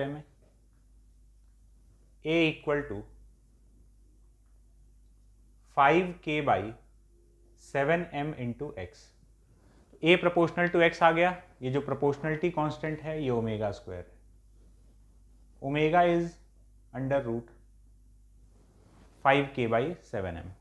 में a equal to 5k by 7m into x. A proportional to x आ गया। ये जो प्रोपोर्शनलिटी कांस्टेंट है ये ओमेगा स्क्वायर है। Omega is under root 5k by 7m।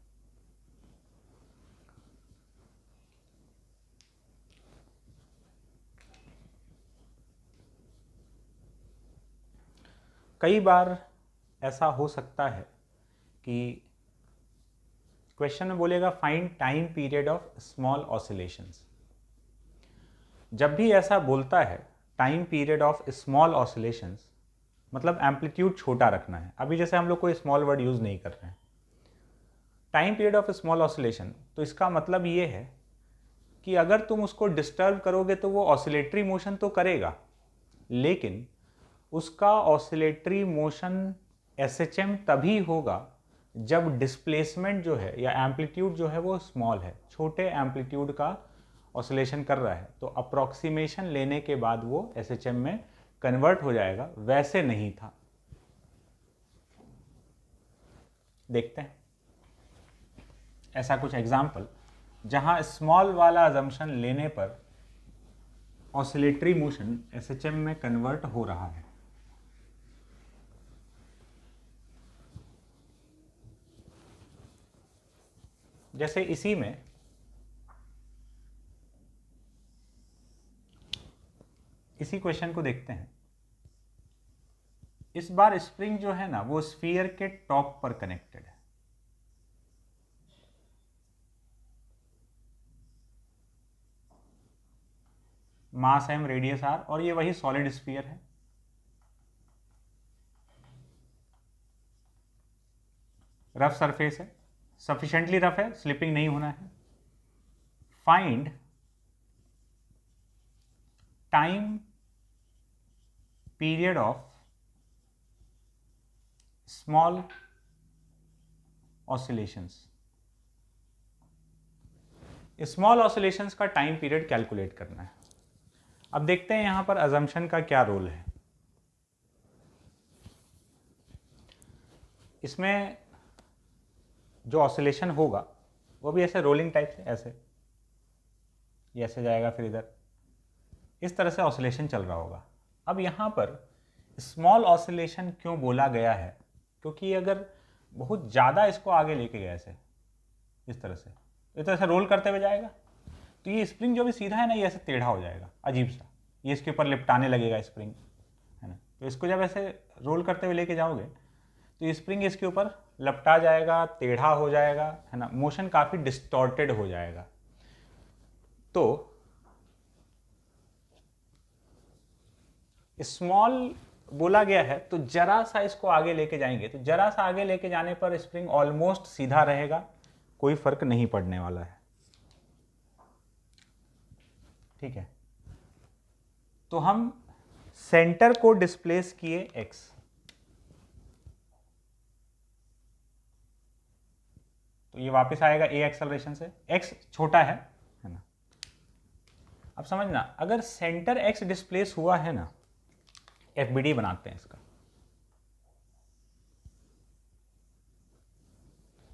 कई बार ऐसा हो सकता है कि क्वेश्चन में बोलेगा find time period of small oscillations. जब भी ऐसा बोलता है time period of small oscillations, मतलब एम्पलीट्यूड छोटा रखना है। अभी जैसे हम लोग कोई स्मॉल वर्ड यूज नहीं कर रहे हैं। Time period of small oscillation, तो इसका मतलब ये है कि अगर तुम उसको डिस्टर्ब करोगे तो वो ऑसिलेटरी मोशन तो करेगा, लेकिन उसका ऑसिलेटरी मोशन एसएचएम तभी होगा जब डिस्प्लेसमेंट जो है या एम्पलीट्यूड जो है वो स्मॉल है, छोटे एम्पलीट्यूड का ऑसिलेशन कर रहा है, तो अप्रॉक्सीमेशन लेने के बाद वो एसएचएम में कन्वर्ट हो जाएगा। वैसे नहीं था। देखते हैं ऐसा कुछ एग्जाम्पल जहां स्मॉल वाला अजम्पशन लेने पर ऑसिलेटरी मोशन एसएचएम में कन्वर्ट हो रहा है। जैसे इसी में इसी क्वेश्चन को देखते हैं। इस बार स्प्रिंग जो है ना वो स्फीयर के टॉप पर कनेक्टेड है। मास एम, रेडियस आर, और ये वही सॉलिड स्फीयर है। रफ सरफेस है, सफिशिएंटली रफ है, स्लिपिंग नहीं होना है। Find time period of small oscillations. Small oscillations का टाइम पीरियड कैलकुलेट करना है। अब देखते हैं यहां पर अजम्पशन का क्या रोल है। इसमें जो ऑसिलेशन होगा वो भी ऐसे रोलिंग टाइप से, ऐसे ये ऐसे जाएगा, फिर इधर इस तरह से ऑसिलेशन चल रहा होगा। अब यहाँ पर स्मॉल ऑसिलेशन क्यों बोला गया है? क्योंकि अगर बहुत ज़्यादा इसको आगे लेके गया ऐसे, इस तरह से रोल करते हुए जाएगा, तो ये स्प्रिंग जो भी सीधा है ना, ये ऐसे टेढ़ा हो जाएगा, अजीब सा, ये इसके ऊपर लिपटाने लगेगा स्प्रिंग, है ना। तो इसको जब ऐसे रोल करते हुए लेके जाओगे तो ये स्प्रिंग इसके ऊपर लपटा जाएगा, टेढ़ा हो जाएगा, है ना, मोशन काफ़ी डिस्टॉर्टेड हो जाएगा। तो स्मॉल बोला गया है तो जरा सा इसको आगे लेके जाएंगे, तो जरा सा आगे लेके जाने पर स्प्रिंग ऑलमोस्ट सीधा रहेगा, कोई फर्क नहीं पड़ने वाला है। ठीक है, तो हम सेंटर को डिस्प्लेस किए x, तो ये वापस आएगा a एक्सेलरेशन से, x छोटा है ना। अब समझना, अगर सेंटर x डिस्प्लेस हुआ है ना, FBD बनाते हैं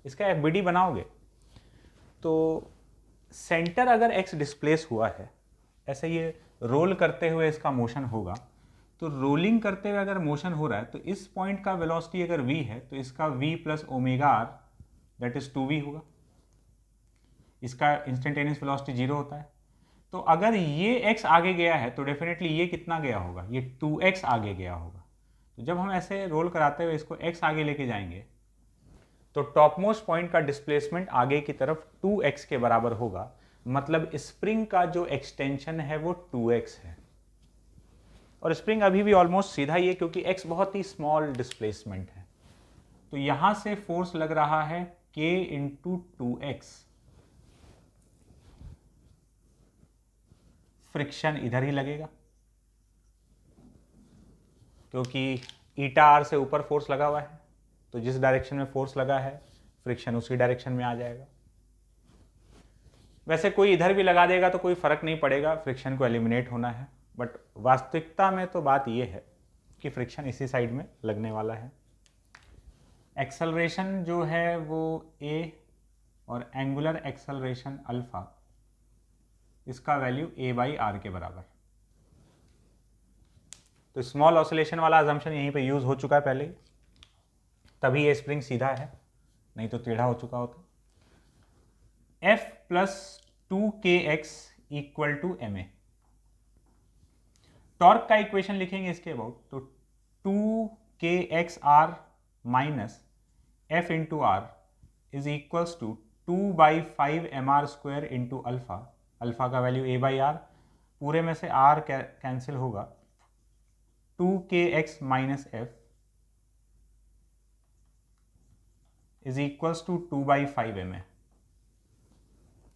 इसका FBD बनाओगे तो सेंटर अगर x डिस्प्लेस हुआ है, ऐसे ये रोल करते हुए इसका मोशन होगा, तो रोलिंग करते हुए अगर मोशन हो रहा है तो इस पॉइंट का वेलोसिटी अगर v है तो इसका v plus omega R that is 2v होगा। इसका इंस्टेंटेनियस वेलोसिटी 0 होता है। तो अगर ये x आगे गया है तो डेफिनेटली ये कितना गया होगा, ये 2x आगे गया होगा। तो जब हम ऐसे रोल कराते हुए इसको x आगे लेके जाएंगे तो टॉप मोस्ट पॉइंट का डिस्प्लेसमेंट आगे की तरफ 2x के बराबर होगा, मतलब स्प्रिंग का जो एक्सटेंशन है वो 2x है। और स्प्रिंग अभी भी ऑलमोस्ट सीधा ही है क्योंकि x बहुत ही स्मॉल डिस्प्लेसमेंट है। तो यहां से फोर्स लग रहा है k इंटू 2x। फ्रिक्शन इधर ही लगेगा क्योंकि ईटा आर से ऊपर फोर्स लगा हुआ है, तो जिस डायरेक्शन में फोर्स लगा है फ्रिक्शन उसी डायरेक्शन में आ जाएगा। वैसे कोई इधर भी लगा देगा तो कोई फर्क नहीं पड़ेगा, फ्रिक्शन को एलिमिनेट होना है। बट वास्तविकता में तो बात यह है कि फ्रिक्शन इसी साइड में लगने वाला है। एक्सेलरेशन जो है वो a और एंगुलर एक्सेलरेशन अल्फा, इसका वैल्यू a/r के बराबर। तो स्मॉल ऑसिलेशन वाला अजम्पशन यहीं पे यूज हो चुका है पहले ही, तभी ये स्प्रिंग सीधा है, नहीं तो टेढ़ा हो चुका होता। F + 2kx = ma। टॉर्क का इक्वेशन लिखेंगे इसके अबाउट, तो 2kxr minus F × r is equals to 2/5mr² into alpha. Alpha का वैल्यू a/r, पूरे में से r कैंसिल होगा, 2kx minus f is equals to 2/5ma।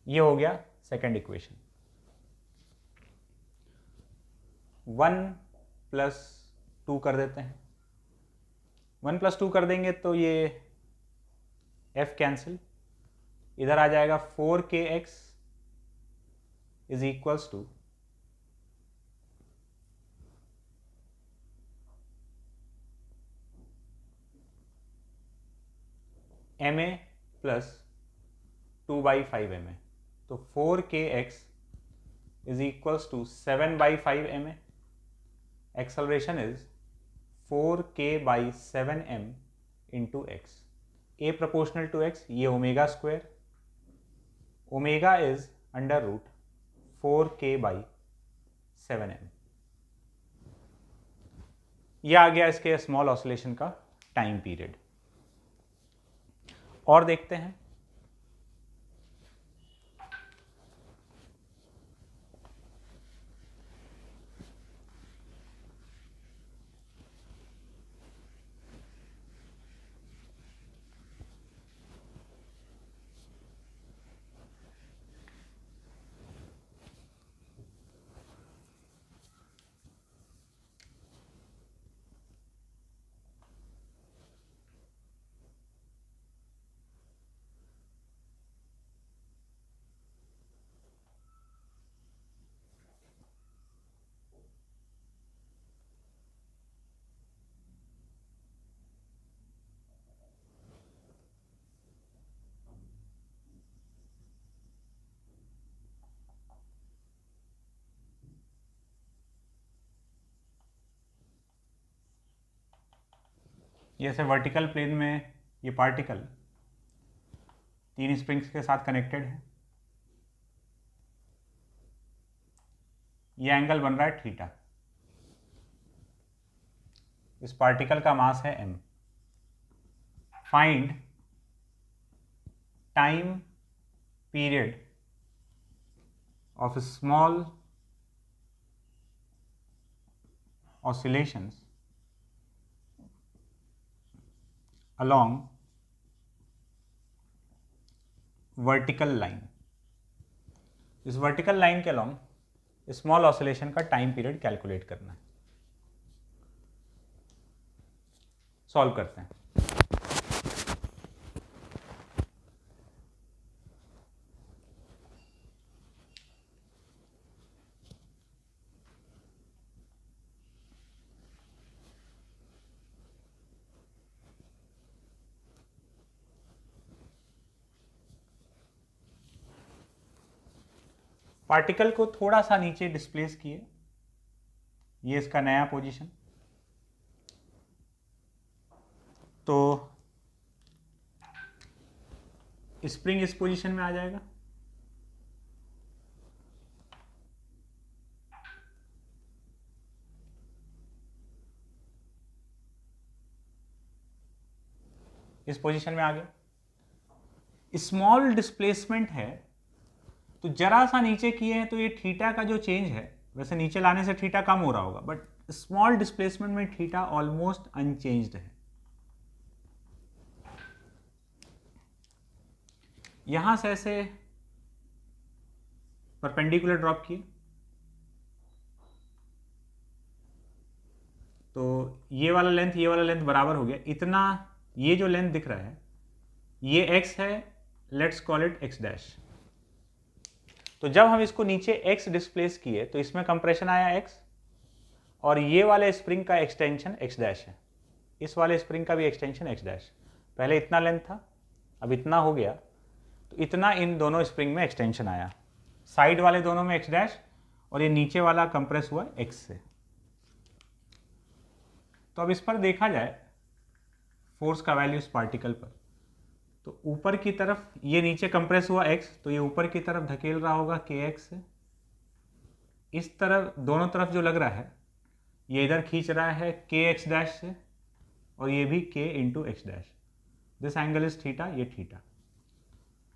ये हो गया सेकेंड इक्वेशन। 1 + 2 कर देते हैं। 1 + 2 कर देंगे तो ये f कैंसिल, इधर आ जाएगा 4kx is equals to ma plus 2/5ma। तो 4kx is equals to 7/5ma। Acceleration is 4k/7m into x। a proportional to x, ये omega square, omega is √4k/7m। यह आ गया इसके स्मॉल ऑसिलेशन का टाइम पीरियड। और देखते हैं, जैसे वर्टिकल प्लेन में ये पार्टिकल 3 स्प्रिंग्स के साथ कनेक्टेड है, ये एंगल बन रहा है थीटा। इस पार्टिकल का मास है m। Find time period of small oscillations along vertical line। इस वर्टिकल लाइन के अलॉन्ग स्मॉल ऑसिलेशन का टाइम पीरियड कैलकुलेट करना है। सॉल्व करते हैं। पार्टिकल को थोड़ा सा नीचे डिस्प्लेस किए, ये इसका नया पोजीशन, तो स्प्रिंग इस पोजीशन में आ जाएगा। इस पोजीशन में आ गया। स्मॉल डिस्प्लेसमेंट है तो जरा सा नीचे किए हैं तो ये थीटा का जो चेंज है, वैसे नीचे लाने से थीटा कम हो रहा होगा, बट स्मॉल डिस्प्लेसमेंट में थीटा ऑलमोस्ट अनचेंज्ड है। यहां से ऐसे परपेंडिकुलर ड्रॉप किए तो ये वाला लेंथ बराबर हो गया। इतना ये जो लेंथ दिख रहा है ये x है, लेट्स कॉल इट x'। तो जब हम इसको नीचे x डिस्प्लेस किए तो इसमें कंप्रेशन आया x, और ये वाले स्प्रिंग का एक्सटेंशन x डैश है, इस वाले स्प्रिंग का भी एक्सटेंशन x डैश। पहले इतना लेंथ था, अब इतना हो गया, तो इतना इन दोनों स्प्रिंग में एक्सटेंशन आया, साइड वाले दोनों में x डैश, और ये नीचे वाला कंप्रेस हुआ x से। तो अब इस पर देखा जाए फोर्स का वैल्यू इस पार्टिकल पर, तो ऊपर की तरफ ये नीचे कंप्रेस हुआ x, तो ये ऊपर की तरफ धकेल रहा होगा kx से, इस तरफ दोनों तरफ जो लग रहा है ये इधर खींच रहा है kx डैश से, और ये भी k into x dash. This angle is theta, ये थीटा,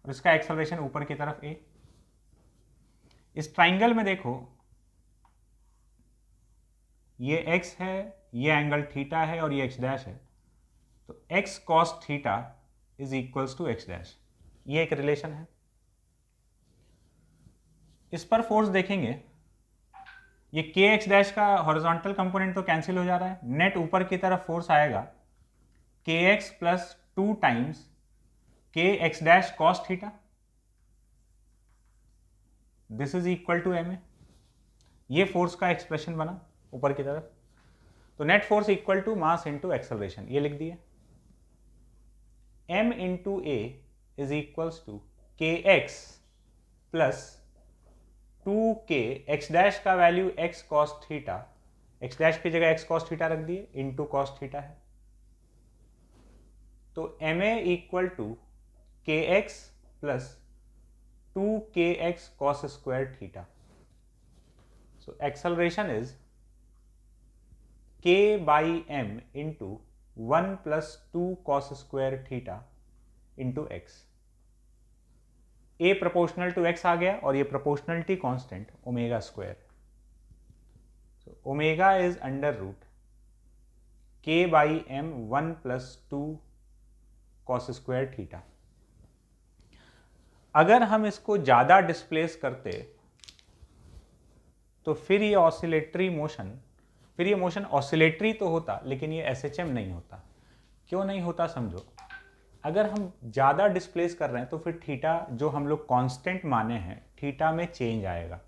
और इसका एक्सेलरेशन ऊपर की तरफ a। इस ट्राइंगल में देखो ये x है, ये एंगल थीटा है, और ये x डैश है, तो x cos theta is equals to x dash, ये एक रिलेशन है। इस पर फोर्स देखेंगे, ये kx डैश का हॉरिजॉन्टल कंपोनेंट तो कैंसिल हो जा रहा है, नेट ऊपर की तरफ फोर्स आएगा kx plus 2 times kx dash cos theta, this is equal to ma। ये फोर्स का एक्सप्रेशन बना ऊपर की तरफ, तो net force equal to mass into acceleration, ये लिख दिए। m into a is equals to kx plus 2k, x dash का value x cos theta, x dash की जगह x cos थीटा रख दिए, इंटू cos थीटा है, तो ma equal to kx plus 2kx cos square theta. So acceleration is k by m into 1 plus 2 cos square theta into x। a proportional to x आ गया, और ये proportionality constant omega square, so omega is under root k by m 1 plus 2 cos square theta. अगर हम इसको ज़्यादा displace करते तो फिर ये ऑसिलेटरी मोशन, फिर ये मोशन ऑसिलेटरी तो होता, लेकिन ये SHM नहीं होता। क्यों नहीं होता समझो, अगर हम ज़्यादा डिस्प्लेस कर रहे हैं तो फिर थीटा जो हम लोग कांस्टेंट माने हैं, थीटा में चेंज आएगा,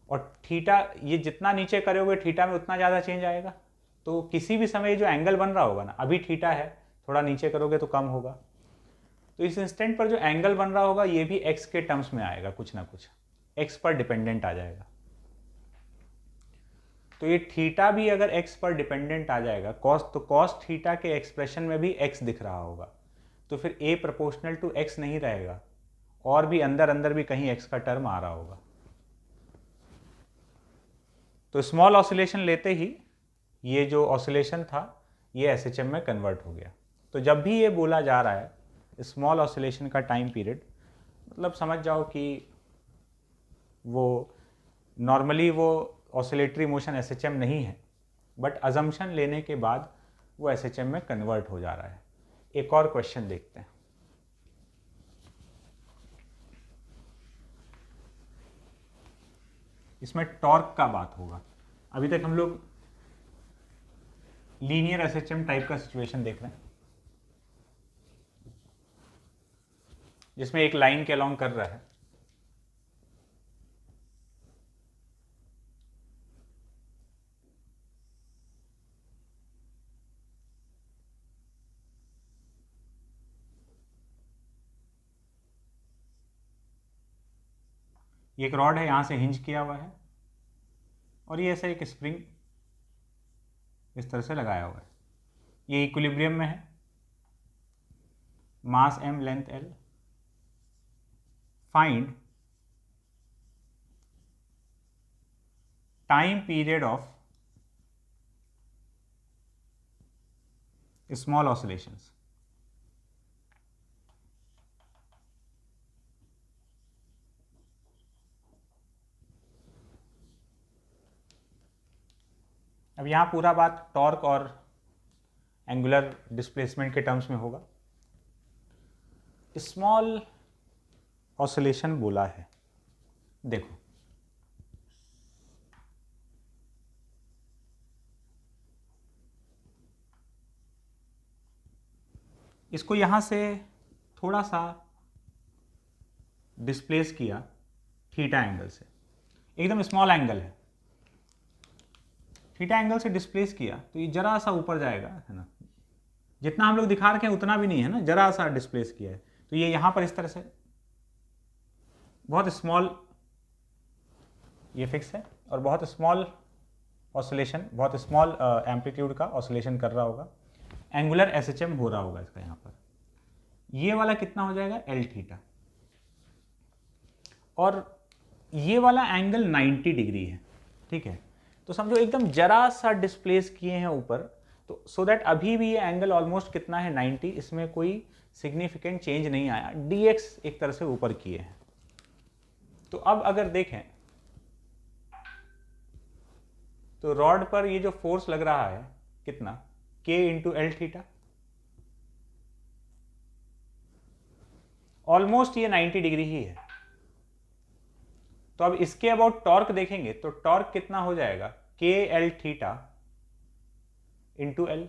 और थीटा ये जितना नीचे करोगे थीटा में उतना ज़्यादा चेंज आएगा। तो किसी भी समय जो एंगल बन रहा होगा ना, अभी थीटा है, थोड़ा नीचे करोगे तो कम होगा, तो इस इंस्टेंट पर जो एंगल बन रहा होगा ये भी x के टर्म्स में आएगा, कुछ ना कुछ x पर डिपेंडेंट आ जाएगा। तो ये थीटा भी अगर x पर डिपेंडेंट आ जाएगा cos, तो cos थीटा के एक्सप्रेशन में भी x दिख रहा होगा, तो फिर a प्रोपोर्शनल टू x नहीं रहेगा, और भी अंदर अंदर भी कहीं x का टर्म आ रहा होगा। तो स्मॉल ऑसिलेशन लेते ही ये जो ऑसिलेशन था ये SHM में कन्वर्ट हो गया। तो जब भी ये बोला जा रहा है स्मॉल ऑसिलेशन का टाइम पीरियड, मतलब समझ जाओ कि वो नॉर्मली वो ऑसिलेटरी मोशन SHM नहीं है, बट अजम्पशन लेने के बाद वो SHM में कन्वर्ट हो जा रहा है। एक और क्वेश्चन देखते हैं। इसमें टॉर्क का बात होगा। अभी तक हम लोग लीनियर SHM टाइप का सिचुएशन देख रहे हैं, जिसमें एक लाइन के अलोंग कर रहा है, ये एक रॉड है, यहां से हिंज किया हुआ है, और ये ऐसा एक स्प्रिंग इस तरह से लगाया हुआ है, ये इक्विलिब्रियम में है, मास m length l, find time period of small oscillations. अब यहाँ पूरा बात टॉर्क और एंगुलर डिस्प्लेसमेंट के टर्म्स में होगा। स्मॉल ऑसिलेशन बोला है, देखो इसको यहाँ से थोड़ा सा डिस्प्लेस किया थीटा एंगल से, एकदम स्मॉल एंगल है, थीटा एंगल से डिस्प्लेस किया तो ये जरा सा ऊपर जाएगा, है ना, जितना हम लोग दिखा रखे हैं उतना भी नहीं है ना, जरा सा डिस्प्लेस किया है तो ये यहाँ पर इस तरह से बहुत स्मॉल, ये फिक्स है और बहुत स्मॉल ऑसिलेशन, बहुत स्मॉल एम्पलीट्यूड का ऑसिलेशन कर रहा होगा, एंगुलर एसएचएम हो रहा होगा इसका यहाँ पर। ये वाला कितना हो जाएगा, एल थीटा, और ये वाला एंगल 90 डिग्री है, ठीक है। तो समझो एकदम जरा सा डिस्प्लेस किए हैं ऊपर, तो सो दैट अभी भी ये एंगल ऑलमोस्ट कितना है 90, इसमें कोई सिग्निफिकेंट चेंज नहीं आया, dx एक तरह से ऊपर किए हैं। तो अब अगर देखें तो रॉड पर ये जो फोर्स लग रहा है कितना, k into L theta, almost ये 90 डिग्री ही है। तो अब इसके अबाउट टॉर्क देखेंगे तो टॉर्क कितना हो जाएगा, के L theta into L.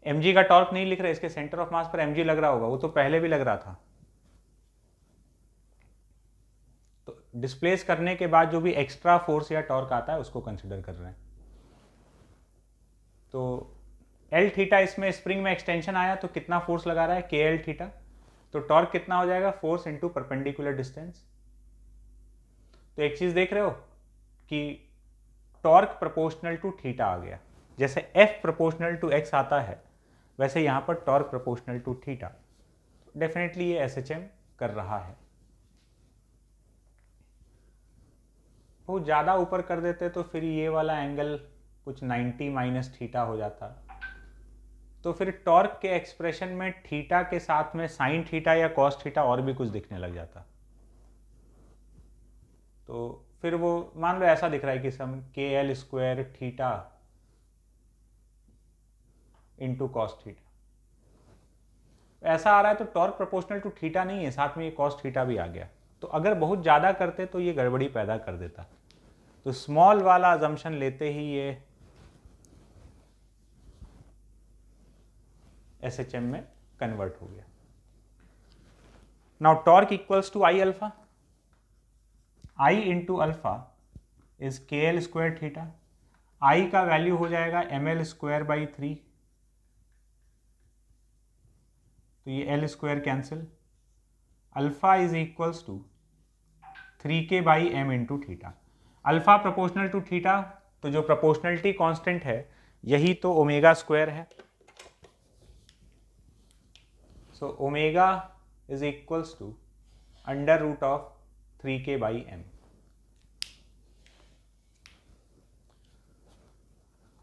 mg का टॉर्क नहीं लिख रहे, इसके सेंटर ऑफ मास पर mg लग रहा होगा, वो तो पहले भी लग रहा था। तो डिस्प्लेस करने के बाद जो भी एक्स्ट्रा फोर्स या टॉर्क आता है उसको कंसिडर कर रहे हैं। तो एल थीटा, इसमें स्प्रिंग में एक्सटेंशन आया तो कितना फोर्स लगा रहा है, के एल थीटा, तो टॉर्क कितना हो जाएगा, फोर्स इंटू परपेंडिकुलर डिस्टेंस। तो एक चीज देख रहे हो कि टॉर्क प्रोपोर्शनल टू थीटा आ गया, जैसे F प्रोपोर्शनल टू x आता है वैसे यहां पर torque proportional to theta. Definitely ये एसएचएम कर रहा है। बहुत ज़्यादा ऊपर कर देते तो फिर ये वाला एंगल कुछ 90 माइनस थीटा हो जाता, तो फिर टॉर्क के एक्सप्रेशन में थीटा के साथ में साइन थीटा या कॉस थीटा और भी कुछ दिखने लग जाता। तो फिर वो मान लो ऐसा दिख रहा है कि सम के L square theta into cos theta, ऐसा आ रहा है। तो टॉर्क प्रोपोर्शनल टू थीटा नहीं है, साथ में ये कॉस थीटा भी आ गया। तो अगर बहुत ज़्यादा करते तो ये गड़बड़ी पैदा कर देता। तो स्मॉल वाला अजम्पशन लेते ही ये एसएचएम में कन्वर्ट हो गया। Now torque equals to I alpha, I into alpha is K L square theta, I का वैल्यू हो जाएगा एम एल स्क्वायर बाई 3, तो ये L square cancel, alpha is equals to 3k by M into theta. Alpha proportional to theta, तो जो proportionality constant है यही तो ओमेगा स्क्वायर है। So omega is equals to under root of 3k by M.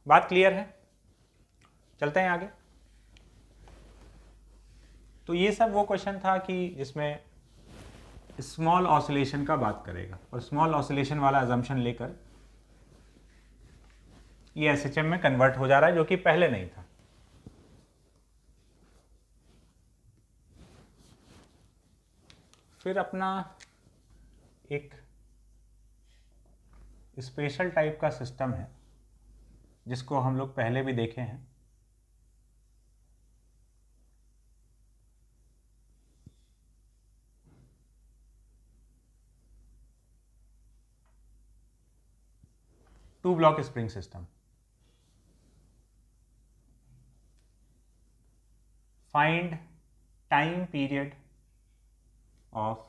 बात clear है? चलते हैं आगे। तो ये सब वो क्वेश्चन था कि जिसमें स्मॉल ऑसिलेशन का बात करेगा और स्मॉल ऑसिलेशन वाला अजम्पशन लेकर ये एसएचएम में कन्वर्ट हो जा रहा है, जो कि पहले नहीं था। फिर अपना एक स्पेशल टाइप का सिस्टम है जिसको हम लोग पहले भी देखे हैं, two block spring system. Find time period of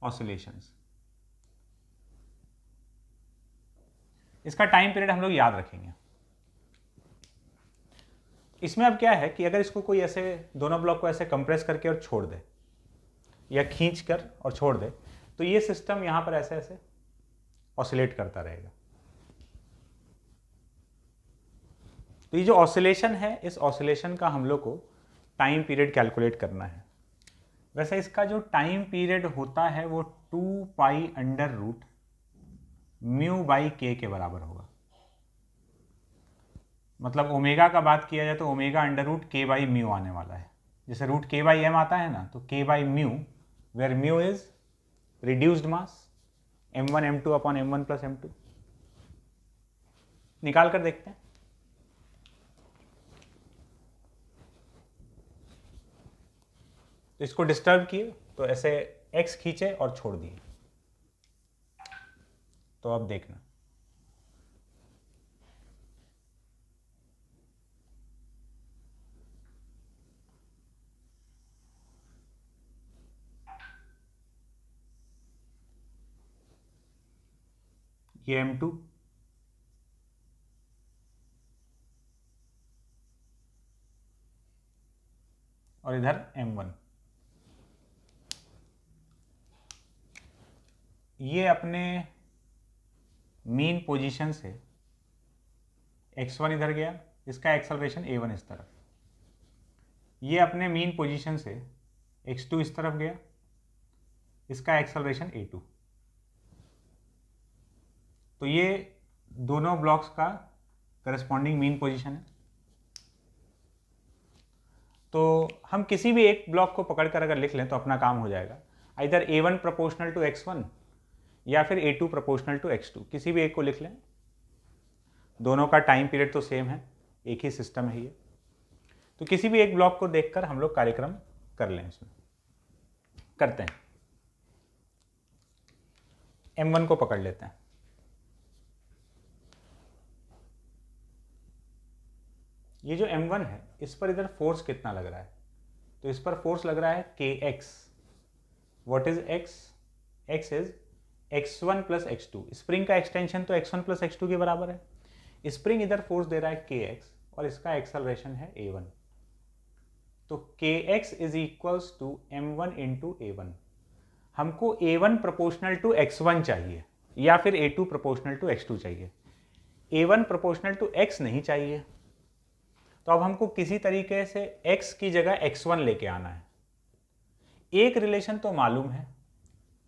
oscillations. इसका टाइम पीरियड हम लोग याद रखेंगे। इसमें अब क्या है कि अगर इसको कोई ऐसे दोनों ब्लॉक को ऐसे कंप्रेस करके और छोड़ दे या खींच कर और छोड़ दे, तो ये सिस्टम यहां पर ऐसे ऐसे ऑसिलेट करता रहेगा। तो ये जो ऑसिलेशन है, इस ऑसिलेशन का हम लोग को टाइम पीरियड कैलकुलेट करना है। वैसे इसका जो टाइम पीरियड होता है वो 2 pi under root mu by K बराबर होगा। मतलब ओमेगा का बात किया जाए तो ओमेगा अंडर रूट के बाई म्यू आने वाला है। जैसे रूट के बाई एम आता है ना, तो K by mu, where mu is reduced mass, m1 m2 upon m1 plus m2। निकाल कर देखते हैं। तो इसको डिस्टर्ब किए तो ऐसे x खींचे और छोड़ दिए। तो अब देखना, ये M2 और इधर M1, ये अपने मीन पोजीशन से x1 इधर गया, इसका एक्सेलरेशन a1 इस तरफ, ये अपने मीन पोजीशन से x2 इस तरफ गया, इसका एक्सेलरेशन a2। तो ये दोनों ब्लॉक्स का करस्पॉन्डिंग मीन पोजीशन है। तो हम किसी भी एक ब्लॉक को पकड़कर अगर लिख लें तो अपना काम हो जाएगा, इधर a1 प्रोपोर्शनल टू x1 या फिर a2 प्रोपोर्शनल टू x2, किसी भी एक को लिख लें। दोनों का टाइम पीरियड तो सेम है, एक ही सिस्टम है ये। तो किसी भी एक ब्लॉक को देखकर हम लोग कार्यक्रम कर लें, इसमें करते हैं। M1 को पकड़ लेते हैं। ये जो M1 है, इस पर इधर फोर्स कितना लग रहा है? तो इस पर फोर्स लग रहा है kx। What is x? x is x1 plus x2। Spring का एक्सटेंशन तो x1 प्लस x2 के बराबर है। स्प्रिंग इधर फोर्स दे रहा है kx और इसका एक्सेलरेशन है a1। तो kx is equals to m1 into a1। हमको a1 प्रोपोर्शनल टू x1 चाहिए या फिर a2 प्रोपोर्शनल टू x2 चाहिए। a1 प्रोपोर्शनल टू x नहीं चाहिए, तो अब हमको किसी तरीके से x की जगह x1 लेके आना है। एक रिलेशन तो मालूम है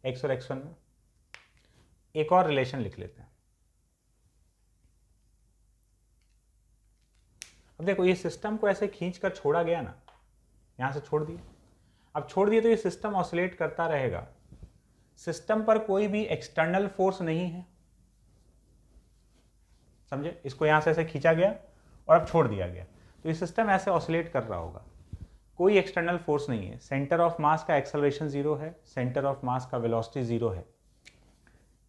x और x1 में, एक और रिलेशन लिख लेते हैं। अब देखो, ये सिस्टम को ऐसे खींच कर छोड़ा गया ना, यहां से छोड़ दिए। अब छोड़ दिए तो ये सिस्टम ऑसिलेट करता रहेगा। सिस्टम पर कोई भी एक्सटर्नल फोर्स नहीं है, समझे? इसको यहां से ऐसे खींचा गया और अब छोड़ दिया गया, तो ये सिस्टम ऐसे ऑसिलेट कर रहा होगा। कोई एक्सटर्नल फोर्स नहीं है। सेंटर ऑफ मास का एक्सेलरेशन 0 है, सेंटर ऑफ मास का वेलोसिटी 0 है।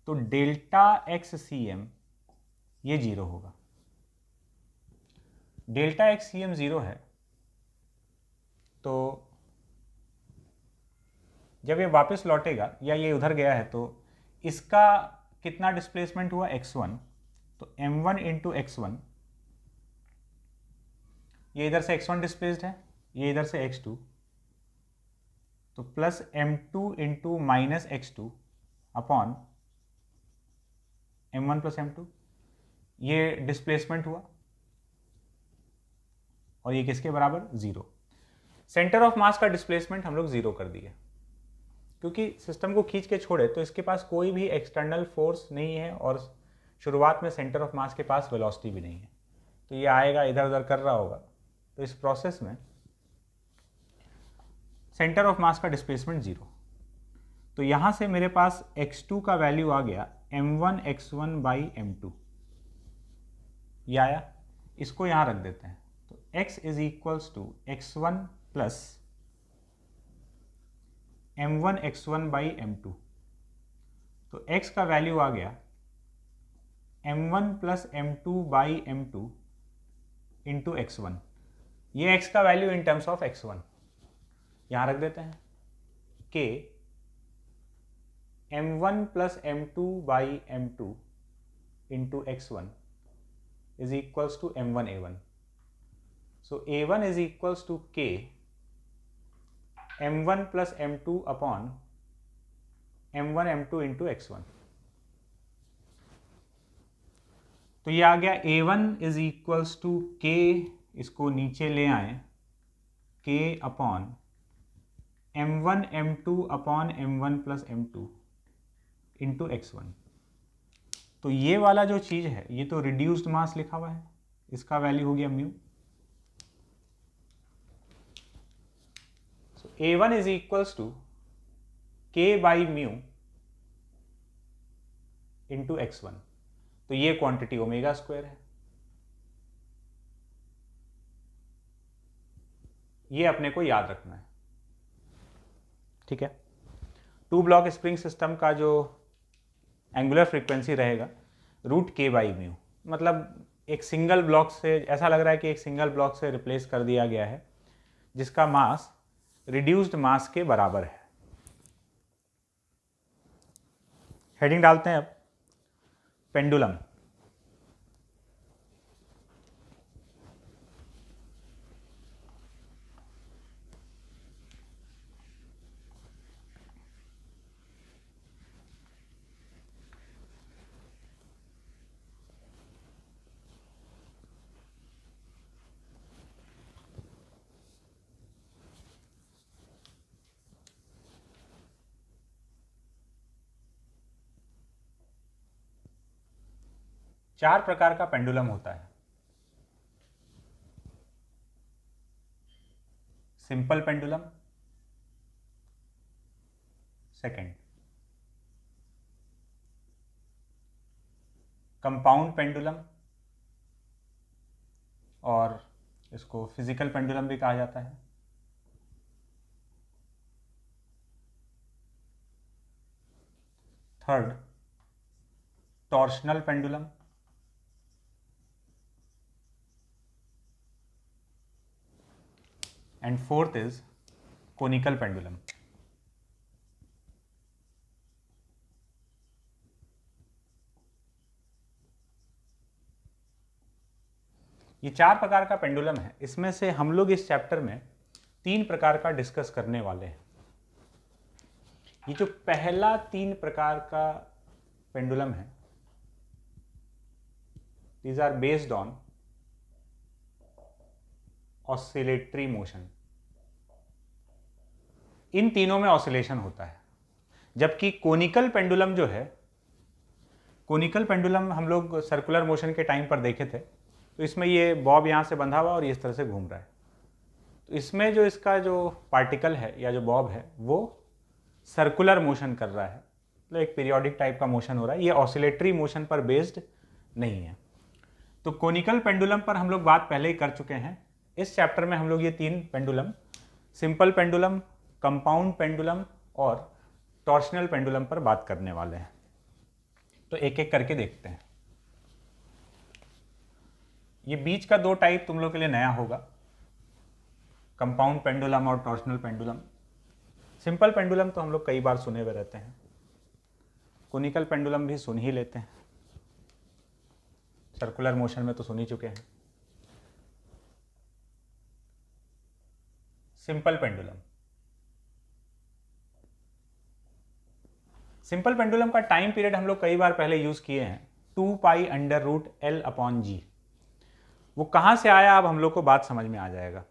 तो डेल्टा एक्स सी एम ये 0 होगा। डेल्टा एक्स सी एम 0 है, तो जब ये वापस लौटेगा या ये उधर गया है तो इसका कितना डिस्प्लेसमेंट हुआ? x1। तो m1 इंटू x1, ये इधर से x1 डिस्प्लेस्ड है, ये इधर से x2, तो plus m2 into minus x2 upon m1 plus m2, ये डिस्प्लेसमेंट हुआ और ये किसके बराबर? 0। सेंटर ऑफ मास का डिस्प्लेसमेंट हम लोग 0 कर दिए, क्योंकि सिस्टम को खींच के छोड़े तो इसके पास कोई भी एक्सटर्नल फोर्स नहीं है और शुरुआत में सेंटर ऑफ मास के पास वेलोसिटी भी नहीं है। तो ये आएगा, इधर उधर कर रहा होगा, तो इस प्रोसेस में सेंटर ऑफ मास का डिस्प्लेसमेंट 0। तो यहां से मेरे पास x2 का वैल्यू आ गया m1 x1 बाई m2, ये आया। इसको यहां रख देते हैं, तो x is equals to x1 plus m1 x1 by m2। तो x का वैल्यू आ गया m1 plus m2 by m2 into x1। ये x का value in terms of x1 यहां रख देते हैं, k m1 plus m2 by m2 into x1 is equals to m1 a1। So a1 is equals to k m1 plus m2 upon m1 m2 into x1। तो ये आ गया a1 is equals to k, इसको नीचे ले आए, k upon m1 m2 upon m1 plus m2 into x1। तो ये वाला जो चीज है ये तो रिड्यूस्ड मास लिखा हुआ है, इसका वैल्यू हो गया mu. So a1 is equals to k by mu into x1। तो ये क्वांटिटी ओमेगा स्क्वायर है, ये अपने को याद रखना है, ठीक है। 2 ब्लॉक स्प्रिंग सिस्टम का जो एंगुलर फ्रीक्वेंसी रहेगा √k/μ। मतलब एक सिंगल ब्लॉक से ऐसा लग रहा है कि एक सिंगल ब्लॉक से रिप्लेस कर दिया गया है जिसका मास रिड्यूस्ड मास के बराबर है। हेडिंग डालते हैं अब, पेंडुलम। चार प्रकार का पेंडुलम होता है। Simple pendulum, second compound pendulum, और इसको फिजिकल पेंडुलम भी कहा जाता है। Third torsional pendulum, and fourth is conical pendulum. ये चार प्रकार का पेंडुलम है। इसमें से हम लोग इस चैप्टर में 3 प्रकार का डिस्कस करने वाले हैं। ये जो पहला 3 प्रकार का पेंडुलम है, these are based on oscillatory motion. इन तीनों में ऑसिलेशन होता है। जबकि कोनिकल पेंडुलम जो है, कोनिकल पेंडुलम हम लोग सर्कुलर मोशन के टाइम पर देखे थे, तो इसमें ये बॉब यहाँ से बंधा हुआ और इस तरह से घूम रहा है। तो इसमें जो इसका जो पार्टिकल है या जो बॉब है वो सर्कुलर मोशन कर रहा है, मतलब एक पीरियोडिक टाइप का मोशन हो रहा है। ये ऑसिलेटरी मोशन पर बेस्ड नहीं है। तो कोनिकल पेंडुलम पर हम लोग बात पहले ही कर चुके हैं। इस चैप्टर में हम लोग ये 3 pendulum, simple pendulum, compound pendulum और टॉर्शनल पेंडुलम पर बात करने वाले हैं। तो एक एक करके देखते हैं। ये बीच का 2 टाइप तुम लोग के लिए नया होगा, कंपाउंड पेंडुलम और टॉर्शनल पेंडुलम। सिंपल पेंडुलम तो हम लोग कई बार सुने हुए रहते हैं, कोनिकल पेंडुलम भी सुन ही लेते हैं, सर्कुलर मोशन में तो सुन ही चुके हैं। सिंपल पेंडुलम, सिंपल पेंडुलम का टाइम पीरियड हम लोग कई बार पहले यूज किए हैं, 2π√L/g। वो कहां से आया अब हम लोग को बात समझ में आ जाएगा।